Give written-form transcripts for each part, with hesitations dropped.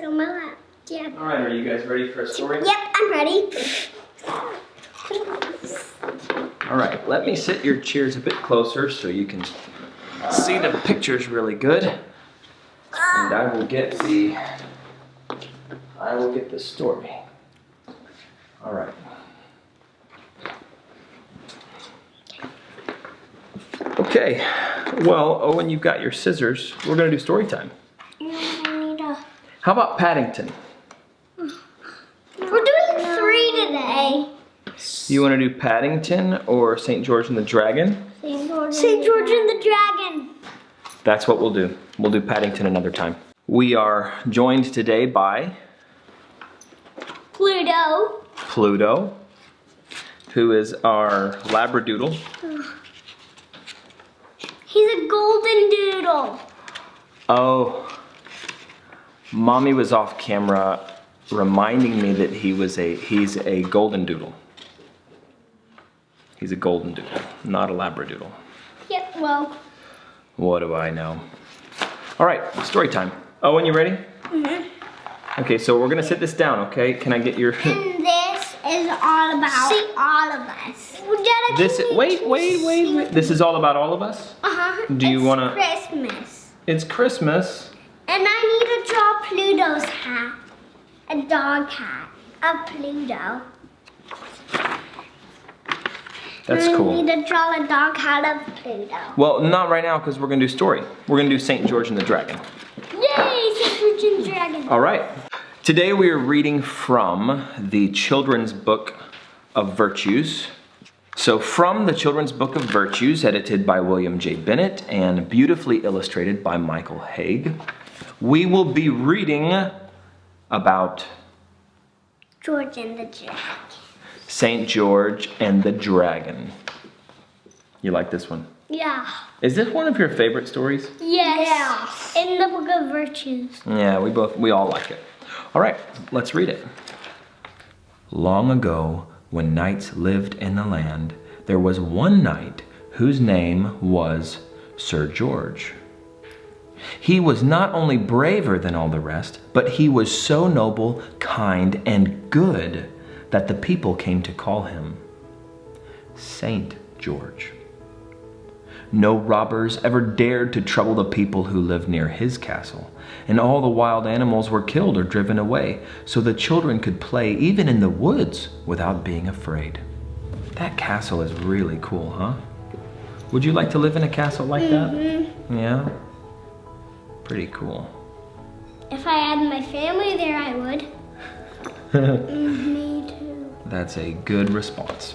sit on my lap. Yeah. All right, are you guys ready for a story? Yep, I'm ready. All right, let me sit your chairs a bit closer so you can see the pictures really good. And I will get the story. All right. Okay, well, Owen, you've got your scissors. We're gonna do story time. How about Paddington? We're doing 3 today. You wanna do Paddington or St. George and the Dragon? St. George and the Dragon. That's what we'll do. We'll do Paddington another time. We are joined today by Pluto, who is our Labradoodle. He's a golden doodle. Oh, Mommy was off camera reminding me that he's a golden doodle. He's a golden doodle, not a Labradoodle. Yep, well. What do I know? All right, story time. Owen, you ready? Mm-hmm. Okay, so we're gonna sit this down, okay? Can I get your... And this is all about all of us. Wait. This is all about all of us? Uh-huh. Do you wanna... It's Christmas. It's Christmas. And I need to draw Pluto's hat. A dog hat of Pluto. That's cool. I need to draw a dog hat of Pluto. Well, not right now because we're gonna do story. We're gonna do St. George and the Dragon. Yay, St. George and the Dragon. All right. Today we are reading from the Children's Book of Virtues. So from the Children's Book of Virtues, edited by William J. Bennett and beautifully illustrated by Michael Haig, we will be reading about George and the Dragon. St. George and the Dragon. You like this one? Yeah. Is this one of your favorite stories? Yes. In the Book of Virtues. Yeah, we all like it. All right, let's read it. Long ago, when knights lived in the land, there was one knight whose name was Sir George. He was not only braver than all the rest, but he was so noble, kind, and good that the people came to call him Saint George. No robbers ever dared to trouble the people who lived near his castle, and all the wild animals were killed or driven away, so the children could play even in the woods without being afraid. That castle is really cool, huh? Would you like to live in a castle like that? Yeah? Pretty cool. If I had my family there, I would. Me too. That's a good response.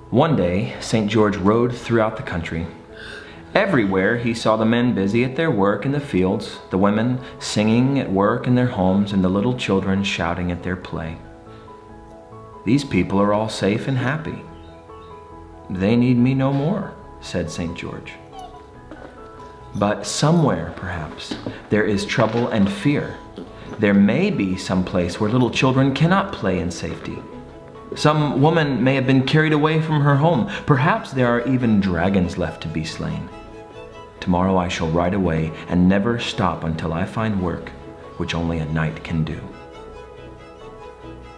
One day, St. George rode throughout the country. Everywhere he saw the men busy at their work in the fields, the women singing at work in their homes, and the little children shouting at their play. These people are all safe and happy. They need me no more, said St. George. But somewhere, perhaps, there is trouble and fear. There may be some place where little children cannot play in safety. Some woman may have been carried away from her home. Perhaps there are even dragons left to be slain. Tomorrow I shall ride away and never stop until I find work which only a knight can do.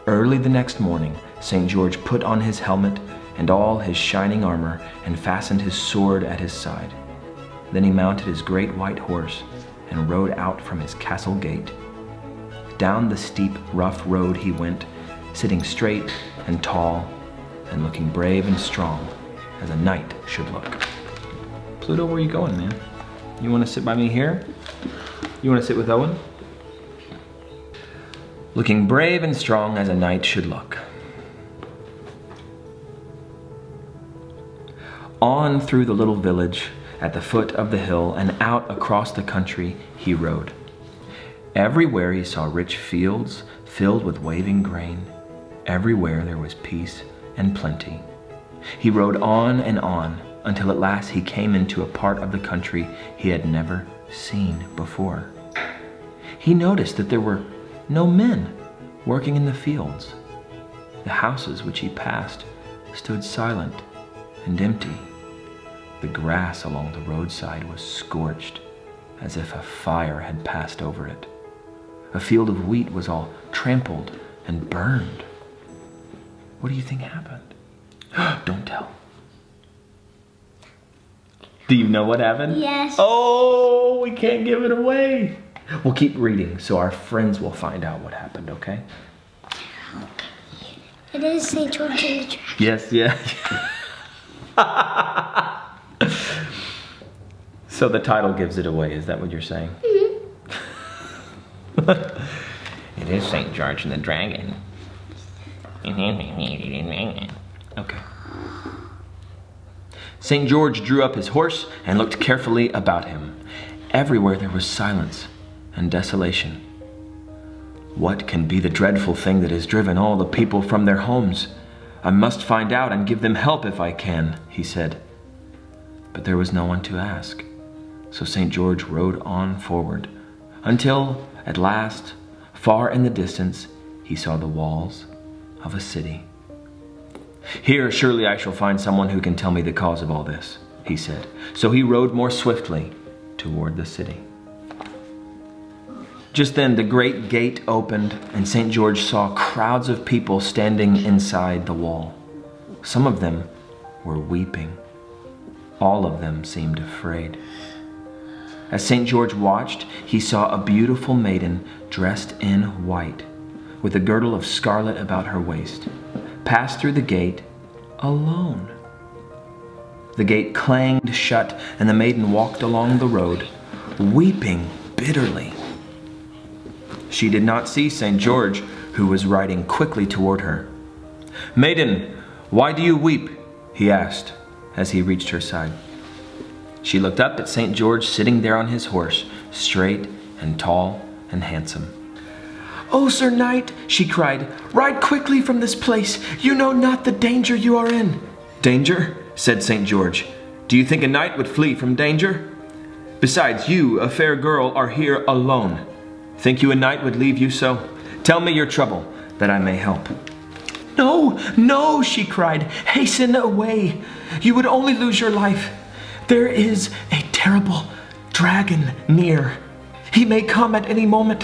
Early the next morning, St. George put on his helmet and all his shining armor and fastened his sword at his side. Then he mounted his great white horse and rode out from his castle gate. Down the steep, rough road he went, sitting straight and tall and looking brave and strong as a knight should look. Pluto, where are you going, man? You want to sit by me here? You want to sit with Owen? Looking brave and strong as a knight should look. On through the little village at the foot of the hill and out across the country he rode. Everywhere he saw rich fields filled with waving grain. Everywhere there was peace and plenty. He rode on and on until at last he came into a part of the country he had never seen before. He noticed that there were no men working in the fields. The houses which he passed stood silent and empty. The grass along the roadside was scorched, as if a fire had passed over it. A field of wheat was all trampled and burned. What do you think happened? Don't tell. Do you know what happened? Yes. Oh, we can't give it away. We'll keep reading so our friends will find out what happened, okay? It is St. George and the Dragon. Yes, yeah. So the title gives it away, is that what you're saying? It is St. George and the Dragon. Okay. St. George drew up his horse and looked carefully about him. Everywhere there was silence and desolation. What can be the dreadful thing that has driven all the people from their homes? I must find out and give them help if I can, he said. But there was no one to ask. So St. George rode on forward until, at last, far in the distance, he saw the walls of a city. Here, surely I shall find someone who can tell me the cause of all this, he said. So he rode more swiftly toward the city. Just then the great gate opened, and St. George saw crowds of people standing inside the wall. Some of them were weeping. All of them seemed afraid. As St. George watched, he saw a beautiful maiden dressed in white, with a girdle of scarlet about her waist, pass through the gate alone. The gate clanged shut, and the maiden walked along the road, weeping bitterly. She did not see St. George, who was riding quickly toward her. "Maiden, why do you weep?" he asked as he reached her side. She looked up at St. George sitting there on his horse, straight and tall and handsome. "Oh, Sir Knight," she cried, "ride quickly from this place. You know not the danger you are in." "Danger?" said St. George. "Do you think a knight would flee from danger? Besides, you, a fair girl, are here alone. Think you a knight would leave you so? Tell me your trouble, that I may help." "No, no," she cried. "Hasten away. You would only lose your life. There is a terrible dragon near. He may come at any moment.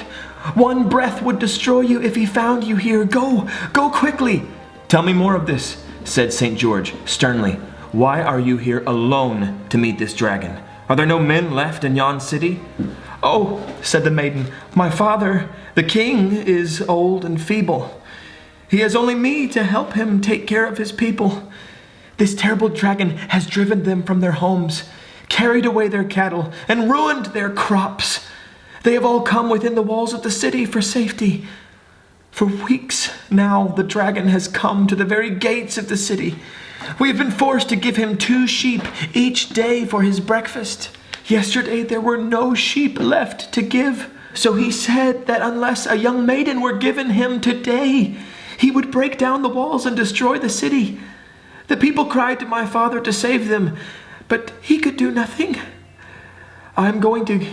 One breath would destroy you if he found you here. Go quickly." "Tell me more of this," said St. George sternly. "Why are you here alone to meet this dragon? Are there no men left in yon city?" "Oh," said the maiden, "my father, the king, is old and feeble. He has only me to help him take care of his people. This terrible dragon has driven them from their homes, carried away their cattle, and ruined their crops. They have all come within the walls of the city for safety. For weeks now, the dragon has come to the very gates of the city. We have been forced to give him 2 sheep each day for his breakfast. Yesterday there were no sheep left to give. So he said that unless a young maiden were given him today, he would break down the walls and destroy the city. The people cried to my father to save them, but he could do nothing. I am going to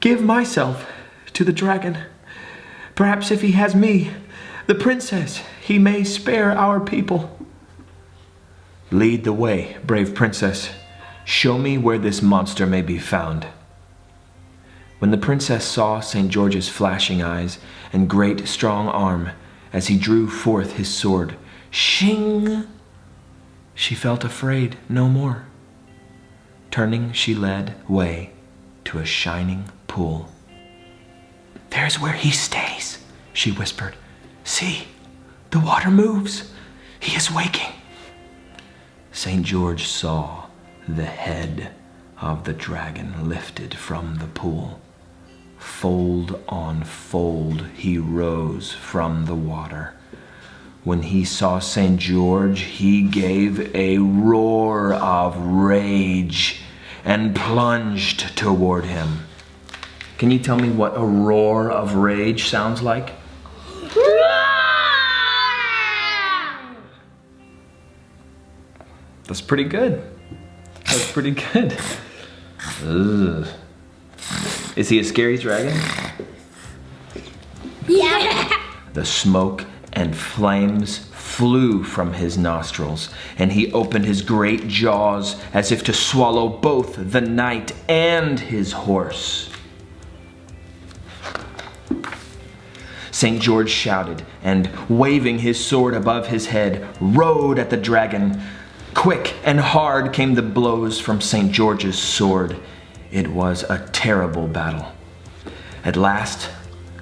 give myself to the dragon. Perhaps if he has me, the princess, he may spare our people." "Lead the way, brave princess. Show me where this monster may be found." When the princess saw St. George's flashing eyes and great strong arm as he drew forth his sword, shing, she felt afraid no more. Turning, she led way to a shining pool. "There's where he stays," she whispered. "See, the water moves. He is waking." St. George saw the head of the dragon lifted from the pool. Fold on fold he rose from the water. When he saw St. George, he gave a roar of rage and plunged toward him. Can you tell me what a roar of rage sounds like? That's pretty good. That's pretty good. Ugh. Is he a scary dragon? Yeah. The smoke and flames flew from his nostrils, and he opened his great jaws as if to swallow both the knight and his horse. St. George shouted and, waving his sword above his head, rode at the dragon. Quick and hard came the blows from St. George's sword. It was a terrible battle. At last,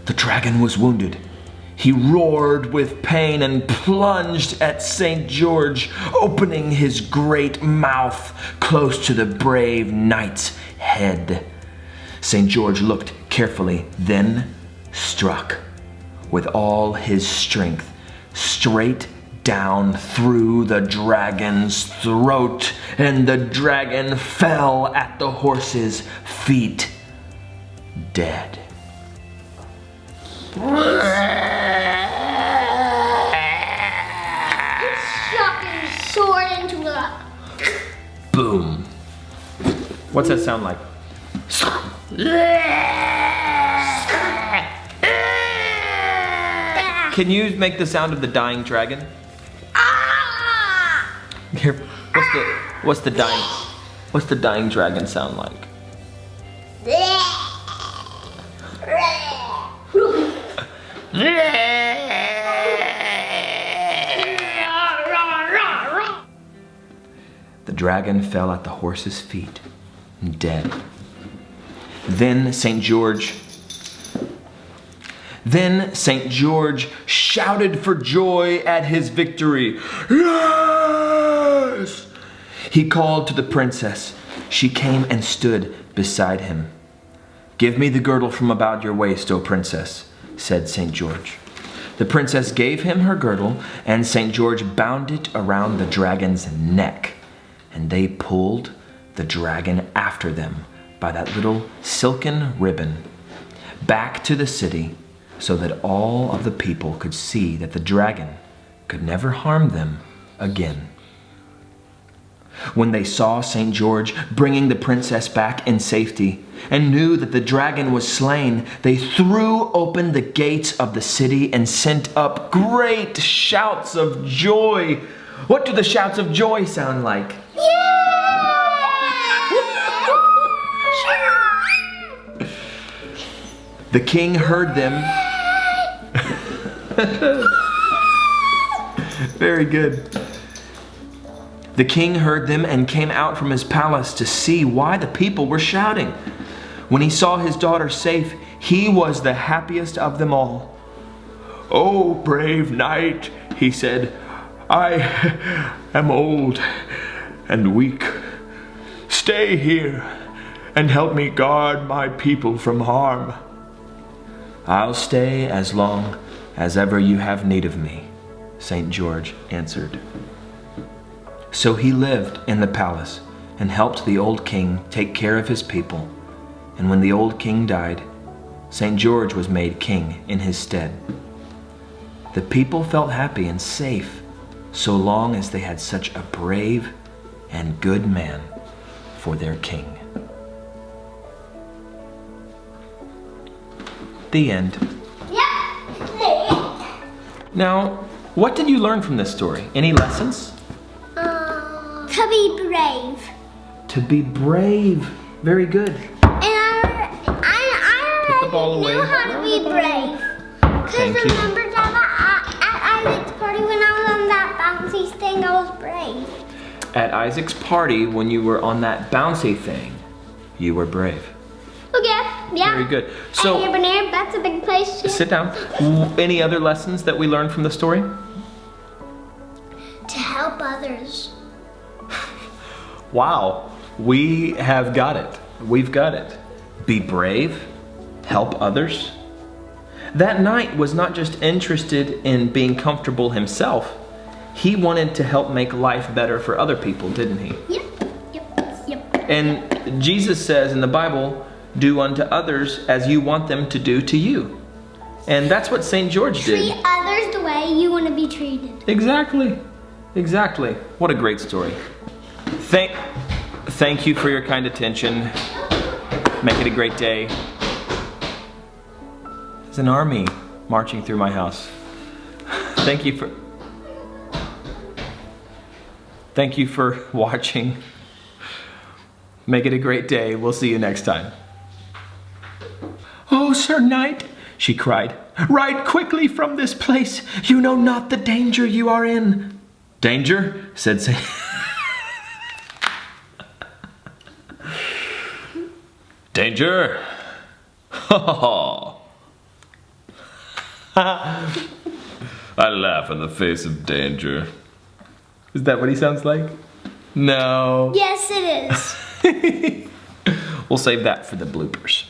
the dragon was wounded. He roared with pain and plunged at St. George, opening his great mouth close to the brave knight's head. St. George looked carefully, then struck with all his strength straight down through the dragon's throat, and the dragon fell at the horse's feet, dead. Shot his sword into the... Boom. What's that sound like? Can you make the sound of the dying dragon? Here, what's the dying dragon sound like? The dragon fell at the horse's feet, dead. Then St. George shouted for joy at his victory. Yes! He called to the princess. She came and stood beside him. Give me the girdle from about your waist, O princess, said St. George. The princess gave him her girdle, and St. George bound it around the dragon's neck, and they pulled the dragon after them by that little silken ribbon back to the city, so that all of the people could see that the dragon could never harm them again. When they saw St. George bringing the princess back in safety and knew that the dragon was slain, they threw open the gates of the city and sent up great shouts of joy. What do the shouts of joy sound like? The king heard them. Very good. The king heard them and came out from his palace to see why the people were shouting. When he saw his daughter safe, he was the happiest of them all. "Oh, brave knight," he said, "I am old and weak. Stay here and help me guard my people from harm." "I'll stay as long as ever you have need of me," St. George answered. So he lived in the palace and helped the old king take care of his people. And when the old king died, St. George was made king in his stead. The people felt happy and safe so long as they had such a brave and good man for their king. The end. Now, what did you learn from this story? Any lessons? To be brave. To be brave. Very good. And I Put the ball away. know how to be brave. Thank Because you. remember that at Isaac's party when I was on that bouncy thing, I was brave. At Isaac's party, when you were on that bouncy thing, you were brave. Okay, yeah. Very good. So, Hey, Banana, that's a big place too. sit down. Any other lessons that we learned from the story? To help others. Wow, we have got it. We've got it. Be brave, help others. That knight was not just interested in being comfortable himself. He wanted to help make life better for other people, didn't he? Yep. And Jesus says in the Bible, do unto others as you want them to do to you. And that's what St. George did. Treat others the way you want to be treated. Exactly. What a great story. Thank you for your kind attention. Make it a great day. There's an army marching through my house. Thank you for watching. Make it a great day. We'll see you next time. "Oh, Sir Knight," she cried. "Ride quickly from this place. You know not the danger you are in." "Danger?" said Sadie. "Danger? Ha ha ha. I laugh in the face of danger." Is that what he sounds like? No. Yes, it is. We'll save that for the bloopers.